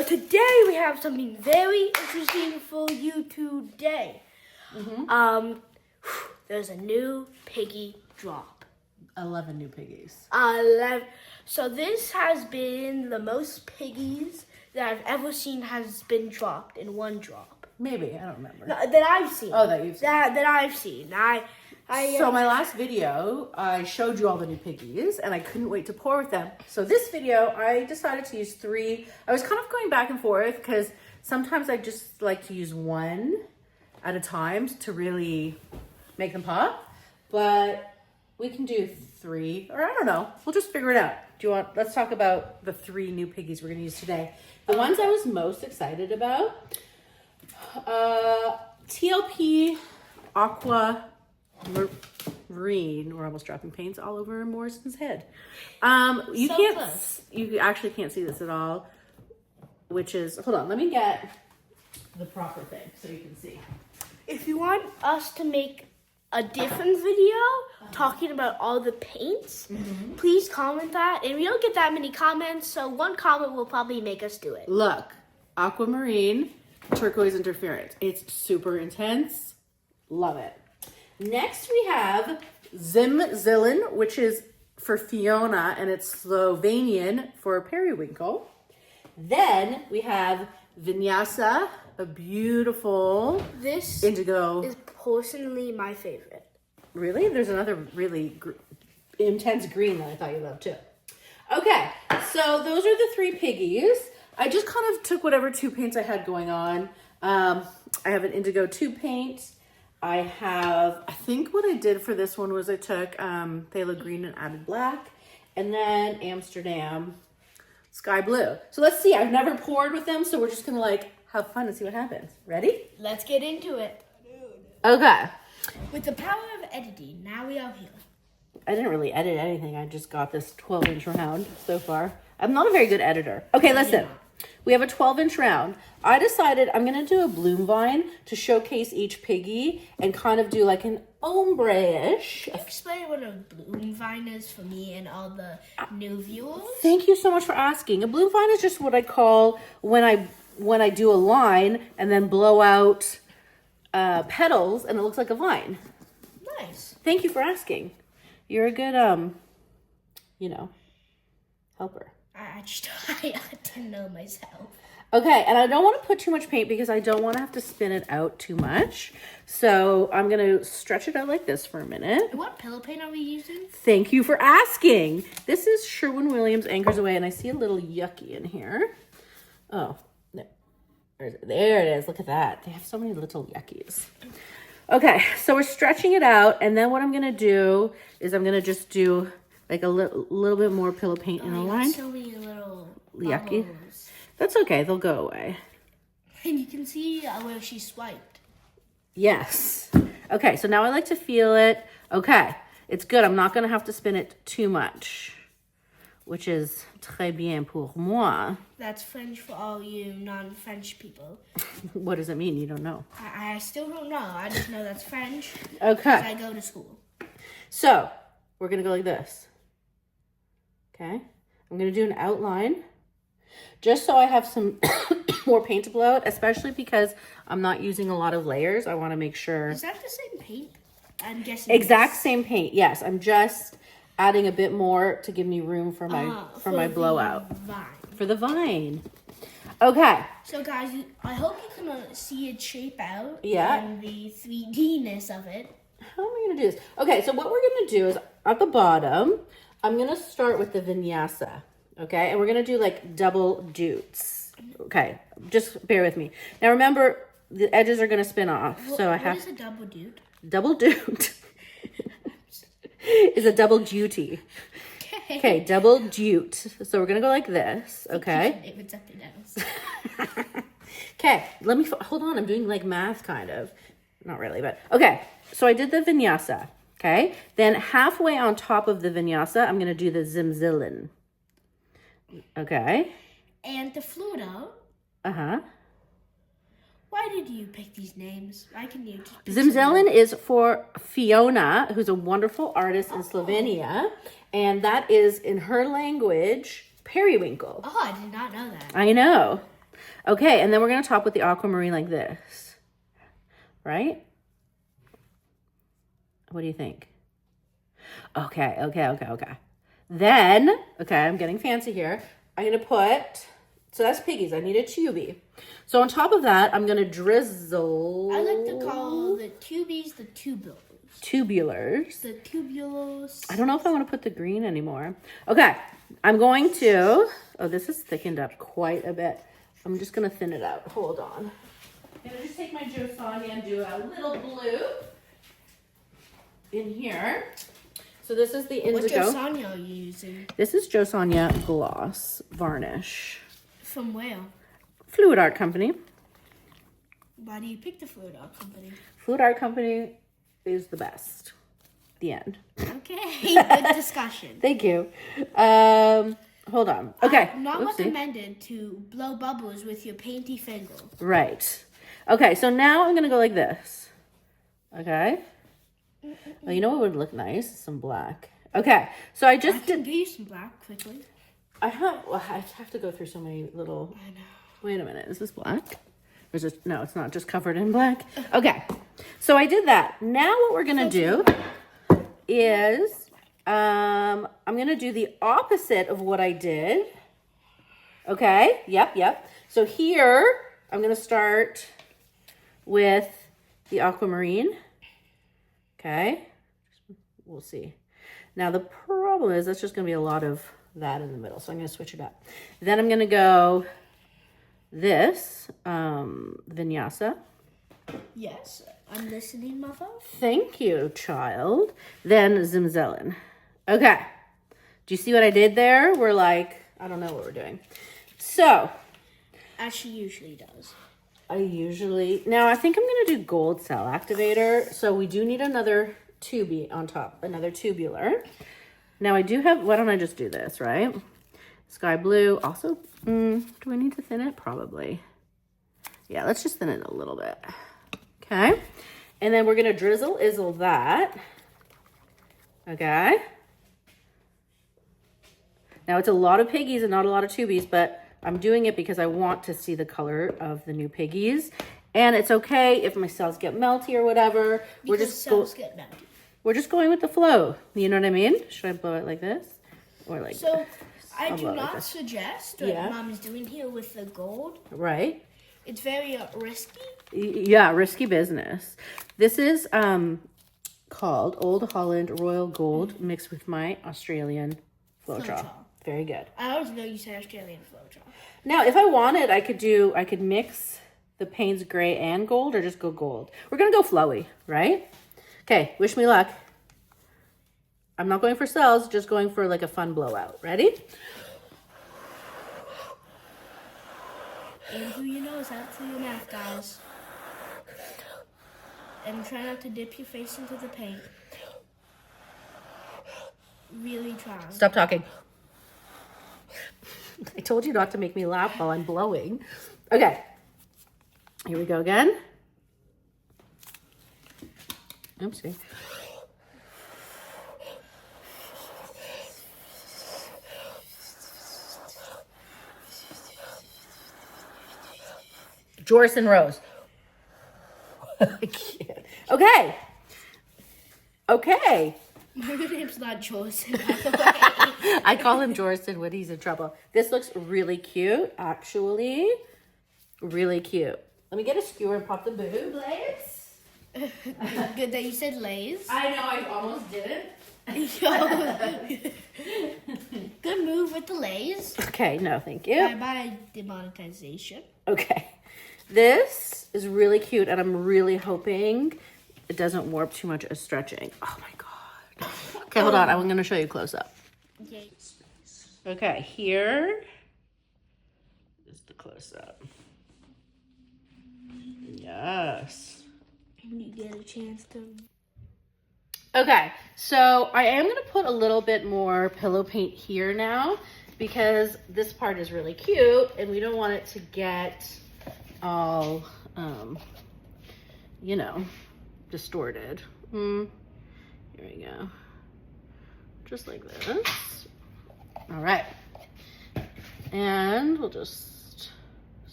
So today we have something very interesting for you today. There's a new piggy drop. 11 new piggies. 11. So this has been the most piggies that I've ever seen has been dropped in one drop. Maybe, I don't remember. No, that I've seen. Oh, that you've seen. That I've seen. So my last video, I showed you all the new piggies, and I couldn't wait to pour with them. So this video, I decided to use 3. I was kind of going back and forth because sometimes I just like to use 1 at a time to really make them pop. But we can do 3, or I don't know. We'll just figure it out. Let's talk about the 3 new piggies we're going to use today. The ones I was most excited about, TLP Aquamarine. We're almost dropping paints all over Morrison's head. You actually can't see this at all, which is, hold on, let me get the proper thing so you can see. If you want us to make a different video talking about all the paints, please comment that. And we don't get that many comments, so 1 comment will probably make us do it. Look, Aquamarine turquoise interference. It's super intense. Love it. Next we have Zimzelen, which is for Fiona, and it's Slovenian for periwinkle. Then we have Vinyasa, a beautiful indigo. Is personally my favorite. Really? There's another really intense green that I thought you loved too. Okay, so those are the 3 piggies. I just kind of took whatever 2 paints I had going on. I have an indigo 2 paint. I think what I did for this one was I took phthalo green and added black, and then Amsterdam sky blue. So let's see. I've never poured with them, so we're just gonna have fun and see what happens. Ready? Let's get into it. Okay. With the power of editing, now we are here. I didn't really edit anything. I just got this 12-inch round so far. I'm not a very good editor. Okay, listen. We have a 12-inch round. I decided I'm going to do a bloom vine to showcase each piggy and kind of do like an ombre-ish. Can you explain what a bloom vine is for me and all the new viewers? Thank you so much for asking. A bloom vine is just what I call when I do a line and then blow out petals and it looks like a vine. Nice. Thank you for asking. You're a good, helper. I didn't know myself. Okay, and I don't want to put too much paint because I don't want to have to spin it out too much. So I'm going to stretch it out like this for a minute. What pillow paint are we using? Thank you for asking. This is Sherwin-Williams Anchors Away, and I see a little yucky in here. Oh, no. There it is. Look at that. They have so many little yuckies. Okay, so we're stretching it out, and then what I'm going to do is I'm going to just do like a little bit more pillow paint in a line. So many little yucky. bubbles. That's okay. They'll go away. And you can see where she swiped. Yes. Okay, so now I like to feel it. Okay, it's good. I'm not going to have to spin it too much, which is très bien pour moi. That's French for all you non-French people. What does it mean? You don't know. I still don't know. I just know that's French. Okay. I go to school. So we're going to go like this. Okay. I'm going to do an outline just so I have some more paint to blow out, especially because I'm not using a lot of layers. I want to make sure. Is that the same paint? I'm guessing. Exact same paint. Yes. I'm just adding a bit more to give me room for my blowout. For the vine. Okay. So guys, I hope you can see it shape out. Yeah. And the 3D-ness of it. How am I going to do this? Okay, so what we're going to do is at the bottom, I'm going to start with the Vinyasa. Okay, and we're going to do like double dutes. Okay, just bear with me. Now remember, the edges are going to spin off. What is a double dute? Double dute is a double duty. Okay, double dute. So we're going to go like this. Okay. If it's something else. Okay, let me, hold on. I'm doing like math kind of. Not really, but okay. So I did the Vinyasa. Okay. Then halfway on top of the Vinyasa, I'm going to do the Zimzelen. Okay. And the Fluto. Uh-huh. Why did you pick these names? Why can you just pick Zimzelen is for Fiona, who's a wonderful artist in Slovenia. And that is, in her language, periwinkle. Oh, I did not know that. I know. Okay, and then we're gonna top with the aquamarine like this, right? What do you think? Okay. Then, okay, I'm getting fancy here. I'm gonna put, so that's piggies. I need a tubie. So on top of that, I'm gonna drizzle. I like to call the tubies the tubulars. Tubulars. The tubulars. I don't know if I want to put the green anymore. Okay, I'm going to, oh, this is thickened up quite a bit. I'm just gonna thin it out. Hold on. I'm gonna just take my Josanya and do a little blue in here. So this is the indigo. What Josanya are you using? This is Josanya Gloss Varnish. From where? Fluid Art Company. Why do you pick the Fluid Art Company? Fluid Art Company is the best. The end. Okay, good discussion. Thank you. Hold on. Okay. Not Oopsie. recommended to blow bubbles with your painty finger. Right. Okay, so now I'm going to go like this. Okay. Oh, you know what would look nice? Some black. Okay, so I just did. Give you some black quickly. I have to go through so many little. I know. Wait a minute. Is this black? Or is it, no, it's not just covered in black. Okay, so I did that. Now what we're gonna do is I'm gonna do the opposite of what I did. Okay. Yep. So here I'm gonna start with the aquamarine. Okay, we'll see. Now the problem is that's just gonna be a lot of that in the middle, so I'm gonna switch it up. Then I'm gonna go this Vinyasa. Yes, I'm listening, mother. Thank you, child. Then Zimzelen. Okay, do you see what I did there? We're like, I don't know what we're doing. So, as she usually does. Now I think I'm gonna do gold cell activator. So we do need another tubie on top, another tubular. Now I do have, why don't I just do this, right? Sky blue, also, do I need to thin it? Probably. Yeah, let's just thin it a little bit. Okay, and then we're gonna drizzle that. Okay. Now it's a lot of piggies and not a lot of tubies, but I'm doing it because I want to see the color of the new piggies. And it's okay if my cells get melty or whatever. We're just going with the flow. You know what I mean? Should I blow it like this? Or like so this? I do not suggest what Mom is doing here with the gold. Right. It's very risky. Yeah, risky business. This is called Old Holland Royal Gold mixed with my Australian Floetrol. Very good. I always know you said Australian Floetrol. Now, if I wanted, I could mix the Payne's gray and gold or just go gold. We're going to go flowy, right? Okay, wish me luck. I'm not going for cells, just going for like a fun blowout. Ready? And who you know is out through your mouth, guys. And try not to dip your face into the paint. Really try. Stop talking. I told you not to make me laugh while I'm blowing. Okay. Here we go again. Oopsie. Jorson Rose. I can't. Okay. Okay. My name's not Jorson, by the way. I call him Jorson when he's in trouble. This looks really cute, actually. Really cute. Let me get a skewer and pop the boob, Lays. Good that you said Lays. I know, I almost didn't. Good move with the Lays. Okay, no, thank you. Bye-bye demonetization. Okay. This is really cute, and I'm really hoping it doesn't warp too much as stretching. Oh, my God. Okay, hold on. I'm going to show you close up. Okay. Okay, here is the close up. Yes. When you get a chance to. Okay, so I am going to put a little bit more pillow paint here now because this part is really cute and we don't want it to get all, you know, distorted. Here we go. Just like this. All right. And we'll just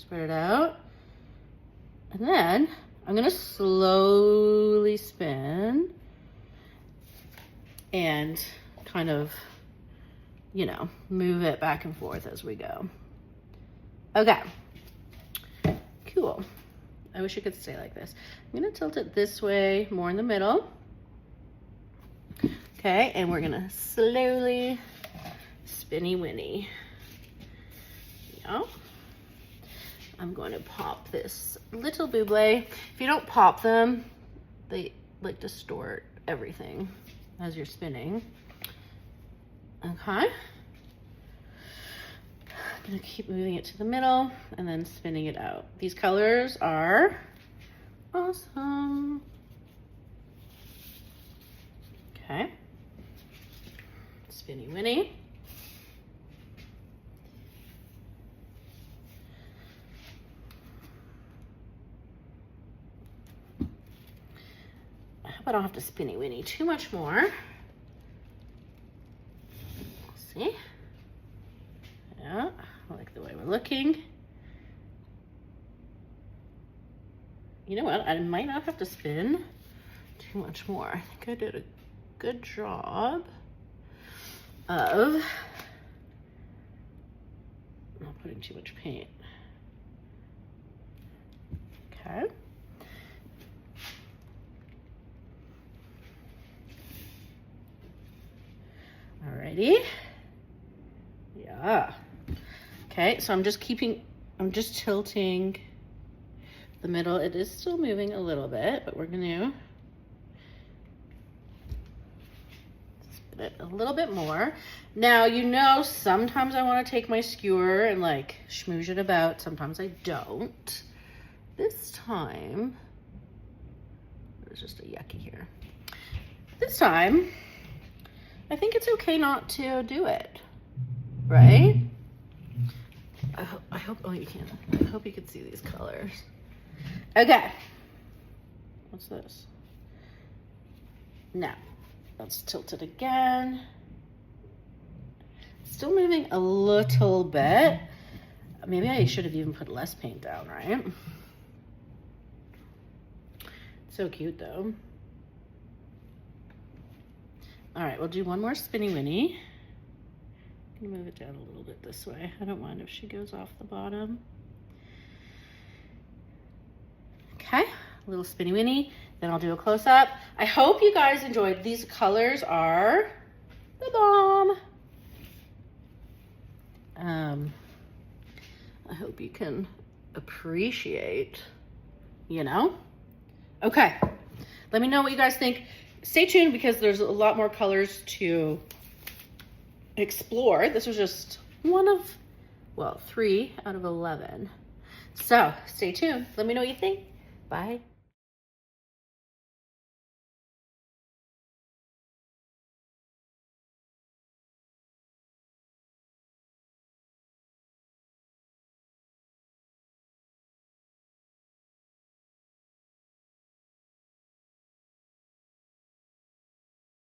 spread it out. And then I'm gonna slowly spin and kind of, you know, move it back and forth as we go. Okay, cool. I wish it could stay like this. I'm gonna tilt it this way, more in the middle. Okay, and we're gonna slowly spinny winny. Yeah. I'm going to pop this little buble. If you don't pop them, they like distort everything as you're spinning. Okay. I'm gonna keep moving it to the middle and then spinning it out. These colors are awesome. Okay. Spinny winny. I don't have to spinny winny too much more. See? Yeah, I like the way we're looking. You know what? I might not have to spin too much more. I think I did a good job of not putting too much paint. Okay. Alrighty. Yeah. Okay, so I'm just tilting the middle. It is still moving a little bit, but we're gonna spin it a little bit more. Now, you know, sometimes I want to take my skewer and like schmooze it about. Sometimes I don't. This time, there's just a yucky here. This time, I think it's okay not to do it, right? I hope, oh, you can. I hope you can see these colors. Okay. What's this? Now, let's tilt it again. Still moving a little bit. Maybe I should have even put less paint down, right? So cute though. All right, we'll do one more spinny winny. I'm gonna move it down a little bit this way. I don't mind if she goes off the bottom. Okay, a little spinny winny. Then I'll do a close up. I hope you guys enjoyed. These colors are the bomb. I hope you can appreciate, you know? Okay, let me know what you guys think. Stay tuned because there's a lot more colors to explore. This was just one of, well, 3 out of 11. So stay tuned. Let me know what you think. Bye.